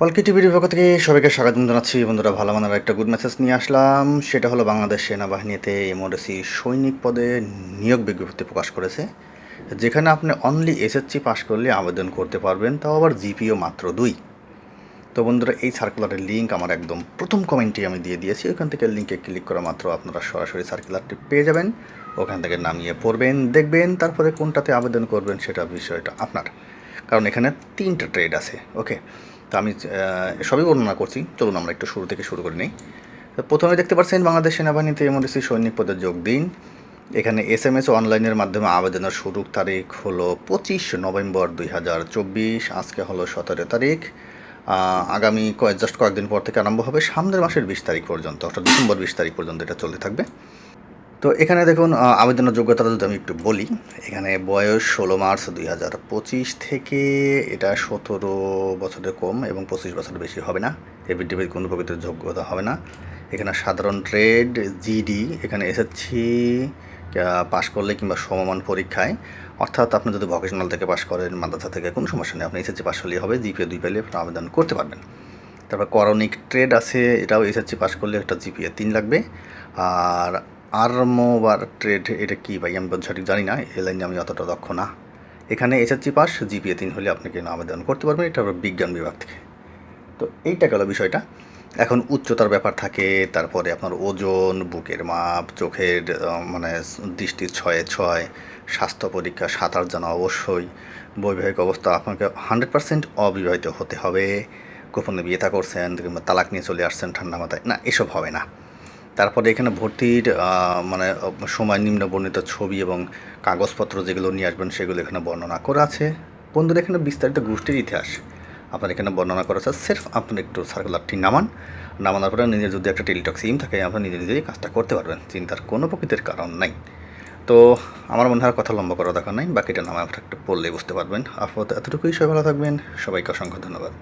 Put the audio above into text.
অলকে টিভির পক্ষ থেকে সবাইকে স্বাগতম জানাচ্ছি। বন্ধুরা, ভালো মানের একটা গুড মেসেজ নিয়ে আসলাম। সেটা হলো বাংলাদেশ সেনাবাহিনীতে এমওডি সৈনিক পদে নিয়োগ বিজ্ঞপ্তি প্রকাশ করেছে, যেখানে আপনি অনলি এসএসসি পাস করলে আবেদন করতে পারবেন, তাও আবার জিপিও মাত্র 2। তো বন্ধুরা, এই সার্কুলারের লিঙ্ক আমার একদম প্রথম কমেন্টে আমি দিয়ে দিয়েছি। ওখান থেকে লিঙ্কে ক্লিক করা মাত্র আপনারা সরাসরি সার্কুলারটি পেয়ে যাবেন। ওখান থেকে নামিয়ে পড়বেন, দেখবেন, তারপরে কোনটাতে আবেদন করবেন সেটা বিষয়টা আপনার। কারণ এখানে 3টা ট্রেড আছে। ওকে, তো আমি সবই বর্ণনা করছি। চলুন আমরা একটু শুরু থেকে শুরু করে নিই। প্রথমে দেখতে পাচ্ছেন বাংলাদেশ সেনাবাহিনীতে এমওডি সৈনিক পদে যোগ দিন। এখানে এসএমএস অনলাইনের মাধ্যমে আবেদনের শুরু তারিখ হলো 25 নভেম্বর 2024। আজকে হলো 17 তারিখ। আগামী কয়েকদিন পর থেকে আরম্ভ হবে, সামনের মাসের 20 তারিখ পর্যন্ত, অর্থাৎ ডিসেম্বর 20 তারিখ পর্যন্ত এটা চলতে থাকবে। তো এখানে দেখুন, আবেদনের যোগ্যতাটা যদি আমি একটু বলি, এখানে বয়স 16 মার্চ 2025 থেকে এটা 17 বছরের কম এবং 25 বছরের বেশি হবে না। এফিডেভিট কোনো প্রকৃতির যোগ্যতা হবে না। এখানে সাধারণ ট্রেড জিডি, এখানে এসএসসি পাশ করলে কিংবা সমমান পরীক্ষায়, অর্থাৎ আপনি যদি ভোকেশনাল থেকে পাশ করেন, মাদ্রাসা থেকে, কোনো সমস্যা নেই, আপনি এসএসসি পাশ হলেই হবে। জিপিএ 2 পেলে আপনি আবেদন করতে পারবেন। তারপর করণিক ট্রেড আছে, এটাও এসএসসি পাশ করলে একটা জিপিএ 3 লাগবে। আর আর্মোবার ট্রেড, এটা কি ভাই আমি সঠিক জানি না, এই লাইনে আমি অতটা দক্ষ না। এখানে এসএসসি পাস, জিপিএ 3 হলে আপনি কেন আবেদন করতে পারবেন। এটা হলো বিজ্ঞান বিভাগ থেকে। তো এইটা গেল বিষয়টা। এখন উচ্চতার ব্যাপার থাকে, তারপরে আপনার ওজন, বুকের মাপ, চোখের মানে দৃষ্টির 6-6, স্বাস্থ্য পরীক্ষা, সাঁতার জানা অবশ্যই, বৈবাহিক অবস্থা আপনাকে 100% অবিবাহিত হতে হবে। গোপনে বিয়ে থা করছেন কিংবা তালাক নিয়ে চলে আসছেন ঠান্ডা মাথায়, না, এসব হবে না। তারপরে এখানে ভর্তির মানে সময়, নিম্ন বর্ণিত ছবি এবং কাগজপত্র যেগুলো নিয়ে আসবেন সেগুলো এখানে বর্ণনা করা আছে। বন্ধুরা, এখানে বিস্তারিত গোষ্ঠীর ইতিহাস আপনার এখানে বর্ণনা করা আছে। সির্ফ আপনার একটু সার্কুলারটি নামানোর পরে নিজের যদি একটা টেলিটক সিম থাকে, আপনি নিজে নিজেই কাজটা করতে পারবেন, চিন্তার কোনো প্রকৃতির কারণ নাই। তো আমার মনে হয় কথা লম্বা করা দরকার নাই, বাকিটা নামে আপনার একটু পড়লেই বুঝতে পারবেন। আপাতত এতটুকুই, সবাই ভালো থাকবেন, সবাইকে অসংখ্য ধন্যবাদ।